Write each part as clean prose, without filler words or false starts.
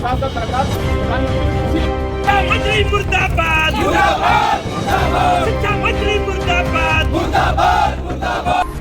शासन सरकार मंत्री मुर्दाबाद, मुर्दाबाद, मुर्दाबाद, शिक्षा मंत्री मुर्दाबाद, मुर्दाबाद, मुर्दाबाद।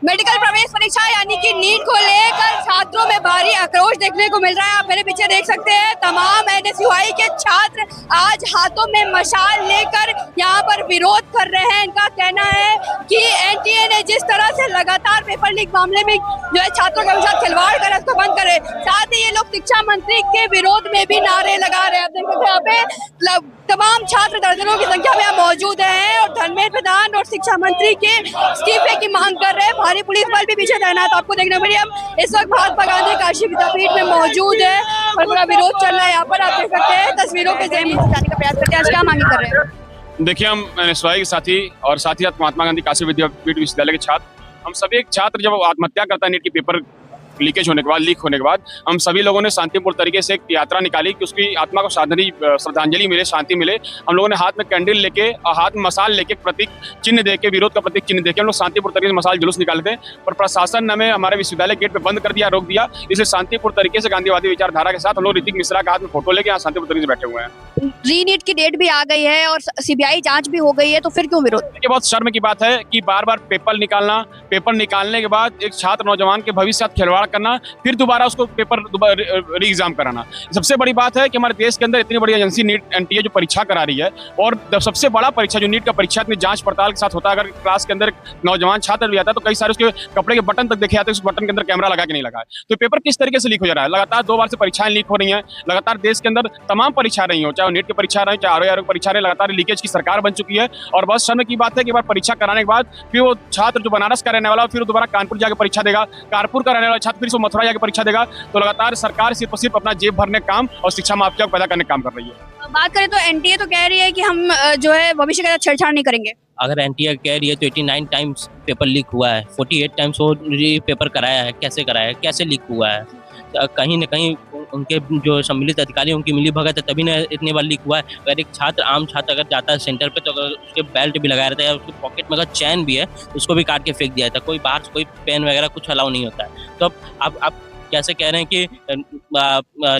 मेडिकल प्रवेश परीक्षा यानी कि नीट को लेकर छात्रों में भारी आक्रोश देखने को मिल रहा है। आप मेरे पीछे देख सकते हैं, तमाम एनएसयूआई के छात्र आज हाथों में मशाल लेकर यहाँ पर विरोध कर रहे हैं। इनका कहना है कि एनटीए ने जिस तरह से लगातार पेपर लीक मामले में जो है छात्रों के साथ खिलवाड़ कर उसको बंद करे। साथ ही ये लोग शिक्षा मंत्री के विरोध में भी नारे लगा रहे हैं। आप देख सकते हैं यहाँ पे तमाम छात्र दर्जनों की संख्या में यहाँ मौजूद हैं और धर्मेंद्र प्रधान और शिक्षा मंत्री के इस्तीफे की मांग कर रहे हैं। भारी पुलिस बल भी पीछे तैनात आपको देखने को मिली। हम इस वक्त महात्मा गांधी काशी विद्यापीठ में मौजूद है और बड़ा विरोध चल रहा है। यहाँ पर आप देख सकते हैं तस्वीरों के जरिए जाने का प्रयास करते हैं। आज क्या मांग कर रहे हैं? देखिए, हम एनएसयूआई के साथी और साथ ही साथ महात्मा गांधी काशी विद्यापीठ विश्वविद्यालय के छात्र, हम सभी एक छात्र जब आत्महत्या करता है नीट के पेपर लीकेज होने के बाद, लीक होने के बाद, हम सभी लोगों ने शांतिपूर्ण तरीके से एक यात्रा निकाली कि उसकी आत्मा को श्रद्धांजलि मिले, शांति मिले। हम लोगों ने हाथ में कैंडल लेके और हाथ में मसाल लेके प्रतीक चिन्ह देके, विरोध का प्रतीक चिन्ह देके हम लोग शांतिपूर्ण तरीके से मसाल जुलूस निकाले थे। पर प्रशासन ने हमें हमारे विश्वविद्यालय गेट पे बंद कर दिया, रोक दिया। इसलिए शांतिपूर्ण तरीके से गांधीवादी विचारधारा के साथ हम लोग ऋतिक मिश्रा के हाथ में फोटो लेके यहाँ शांतिपूर्ण तरीके से बैठे हुए हैं। रीनीट की डेट भी आ गई है और सीबीआई जांच भी हो गई है, तो फिर क्यों विरोध? ये बहुत शर्म की बात है कि बार बार पेपर निकालना, पेपर निकालने के बाद एक छात्र नौजवान के भविष्य साथ खिलवाड़ करना, फिर दोबारा उसको पेपर री एग्जाम कराना। सबसे बड़ी बात है कि हमारे देश के अंदर इतनी बड़ी एजेंसी नीट एनटीए जो परीक्षा करा रही है, और सबसे बड़ा परीक्षा जो नीट का परीक्षा इतनी जांच पड़ताल के साथ होता है। अगर क्लास के अंदर नौजवान छात्र भी आता है तो कई सारे उसके कपड़े के बटन तक देखे जाते हैं, उस बटन के अंदर कैमरा लगा के नहीं लगा है। तो पेपर किस तरीके से लीक हो जा रहा है? लगातार 2 बार से परीक्षाएं लीक हो रही हैं। लगातार देश के अंदर तमाम परीक्षा रही हो, चाहे नीट की परीक्षा रहे, चाहे आरओ परीक्षा रहे, लगातार लीकेज की सरकार बन चुकी है। और बहुत शर्म की बात है कि बार परीक्षा कराने के बाद फिर वो छात्र जो बनारस का रहने वाला फिर दोबारा कानपुर जाकर परीक्षा देगा, कानपुर का रहने वाला छात्र फिर से मथुरा जाकर परीक्षा देगा। तो लगातार सरकार सिर्फ अपना जेब भरने का काम और शिक्षा माफिया को पैदा करने का काम कर रही है। बात करें तो एनटीए तो कह रही है कि हम जो है भविष्य के साथ छेड़छाड़ नहीं करेंगे। अगर एनटीए कह रही है तो 89 टाइम्स पेपर लीक हुआ है, 48 टाइम्स वो पेपर कराया है। कैसे कराया है, कैसे लीक हुआ है? कहीं न कहीं उनके जो सम्मिलित अधिकारी उनकी मिली भगत है, तभी ना इतने बार लीक हुआ है। अगर एक छात्र, आम छात्र अगर जाता है सेंटर पे तो अगर उसके बेल्ट भी लगाया रहता है, उसके पॉकेट में अगर चैन भी है तो उसको भी काट के फेंक दिया जाता है। कोई बाहर से कोई पेन वगैरह कुछ अलाउ नहीं होता है। तो अब आप कैसे कह रहे हैं कि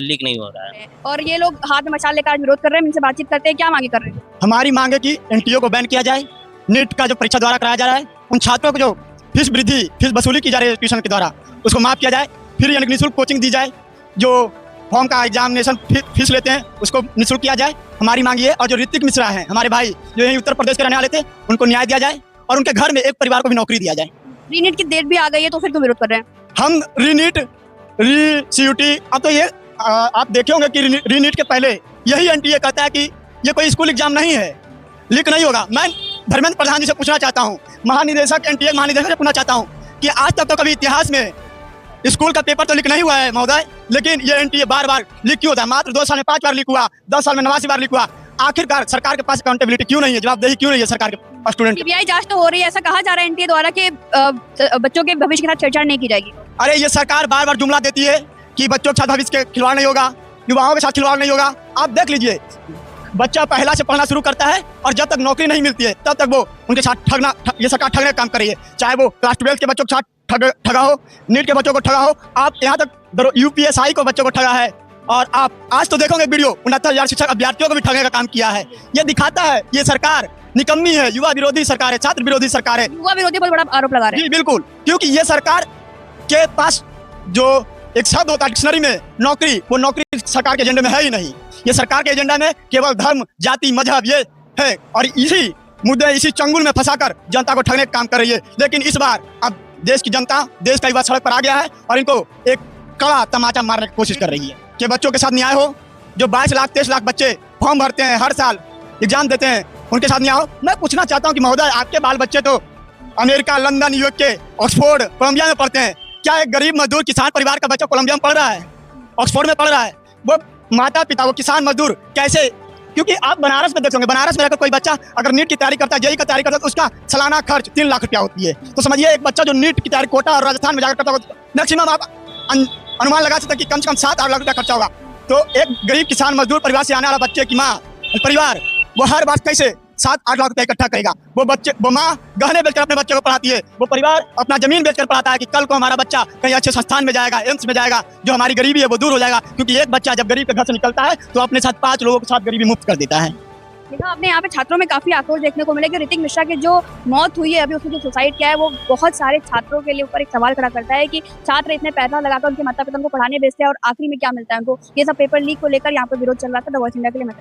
लीक नहीं हो रहा है? और ये लोग हाथ में मशाल लेकर विरोध कर रहे हैं। इनसे बातचीत करते हैं, क्या मांगे कर रहे हैं? हमारी मांग है कि एनटीए को बैन किया जाए। नीट का जो परीक्षा द्वारा कराया जा रहा है, उन छात्रों को जो फीस वसूली की जा रही है ट्यूशन के द्वारा, उसको माफ किया जाए। फिर यानी निःशुल्क कोचिंग दी जाए। जो फॉर्म का एग्जामिनेशन फीस लेते हैं उसको निःशुल्क किया जाए। हमारी मांग ये। और जो ऋतिक मिश्रा हैं हमारे भाई, जो यहीं उत्तर प्रदेश के रहने वाले थे, उनको न्याय दिया जाए और उनके घर में एक परिवार को भी नौकरी दिया जाए। रीनीट की डेट भी आ गई है, तो फिर क्यों विरोध कर रहे हैं? हम रीनीट, री-सीयूटी, अब तो ये आप देखे होंगे कि रीनीट के पहले यही एनटीए कहता है कि ये कोई स्कूल एग्जाम नहीं है, लीक नहीं होगा। मैं धर्मेंद्र प्रधान जी से पूछना चाहता हूँ, महानिदेशक एनटीए महानिदेशक से पूछना चाहता हूँ कि आज तक तो कभी इतिहास में स्कूल का पेपर तो लीक नहीं हुआ है महोदय, लेकिन ये एनटीए बार बार लीक क्यों होता है? मात्र 2 साल में 5 बार लीक हुआ, 10 साल में 89 बार लीक हुआ। आखिरकार सरकार के पास अकाउंटेबिलिटी क्यों नहीं है, जवाबदेही क्यों नहीं है सरकार के स्टूडेंट? सीबीआई जांच तो हो रही है, ऐसा कहा जा रहा है एनटीए द्वारा कि बच्चों के भविष्य के साथ छेड़छाड़ नहीं की जाएगी। अरे ये सरकार बार बार जुमला देती है कि बच्चों के साथ भविष्य के खिलवाड़ नहीं होगा, युवाओं के साथ खिलवाड़ नहीं होगा। आप देख लीजिए, बच्चा पहला से पढ़ना शुरू करता है और जब तक नौकरी नहीं मिलती है तब तक वो उनके साथ ये सरकार ठगने का काम कर रही है। चाहे वो क्लास 12 के बच्चों के साथ ठगा हो, नीट के बच्चों को ठगा हो, आप यहाँ तक यूपीएसआई को बच्चों को ठगा है। और आप आज तो देखोगे वीडियो, 69,000 शिक्षक अभ्यर्थियों को भी ठगने का काम किया है। ये दिखाता है ये सरकार निकम्मी है, युवा विरोधी सरकार है, छात्र विरोधी सरकार है। युवा विरोधी पर बड़ा आरोप लगा रहे हैं। जी बिल्कुल, क्योंकि ये सरकार के पास जो एक शब्द होता है डिक्शनरी में नौकरी, वो नौकरी सरकार के एजेंडे में है ही नहीं। ये सरकार के एजेंडा में केवल धर्म, जाति, मजहब ये है और इसी मुद्दे, इसी चंगुल में फंसाकर जनता को ठगने का काम कर रही है। लेकिन इस बार अब देश की जनता, देश का युवा सड़क पर आ गया है और इनको एक कड़ा तमाचा मारने की कोशिश कर रही है कि बच्चों के साथ न्याय हो। जो 22 लाख 23 लाख बच्चे फॉर्म भरते हैं, हर साल एग्जाम देते हैं, उनके साथ न्याय हो। मैं पूछना चाहता हूँ कि महोदय, आपके बाल बच्चे तो अमेरिका, लंदन, न्यूयॉर्क के, ऑक्सफोर्ड, कोलंबिया में पढ़ते हैं। क्या एक गरीब मजदूर किसान परिवार का बच्चा कोलंबिया में पढ़ रहा है, ऑक्सफोर्ड में पढ़ रहा है? वो माता पिता, वो किसान मजदूर कैसे? क्योंकि आप बनारस में देखोगे, बनारस में रहकर कोई बच्चा अगर नीट की तैयारी करता है, जेईई की तैयारी करता है, तो उसका सालाना खर्च 3 लाख रुपया होती है। तो समझिए एक बच्चा जो नीट की तैयारी कोटा और राजस्थान में जाकर करता होगा, मैक्सिमम आप अनुमान लगा सकते हैं कि कम से कम 7-8 लाख रुपया खर्चा होगा। तो एक गरीब किसान मजदूर परिवार से आने वाला बच्चे की माँ परिवार, वो हर बार कैसे 7-8 लाख रुपए इकट्ठा करेगा। वो माँ गहने बेचकर अपने बच्चे को पढ़ाती है, वो परिवार अपना जमीन बेचकर पढ़ाता है कि कल को हमारा बच्चा कहीं अच्छे संस्थान में जाएगा, एम्स में जाएगा, जो हमारी गरीबी है वो दूर हो जाएगा। क्योंकि एक बच्चा जब गरीब के घर से निकलता है तो अपने साथ 5 लोगों के साथ गरीबी मुक्त कर देता है। देखा आपने यहाँ पे छात्रों में काफी आक्रोश देखने को मिला कि ऋतिक मिश्रा की जो मौत हुई है अभी, उसने जो सुसाइड किया है, वो बहुत सारे छात्रों के लिए ऊपर एक सवाल खड़ा करता है कि छात्र इतने पैसा लगाकर उनके माता पिता को पढ़ाने भेजते हैं और आखिरी में क्या मिलता है उनको। ये सब पेपर लीक को लेकर यहाँ पर विरोध चल रहा था। द वॉइस इंडिया के लिए मैं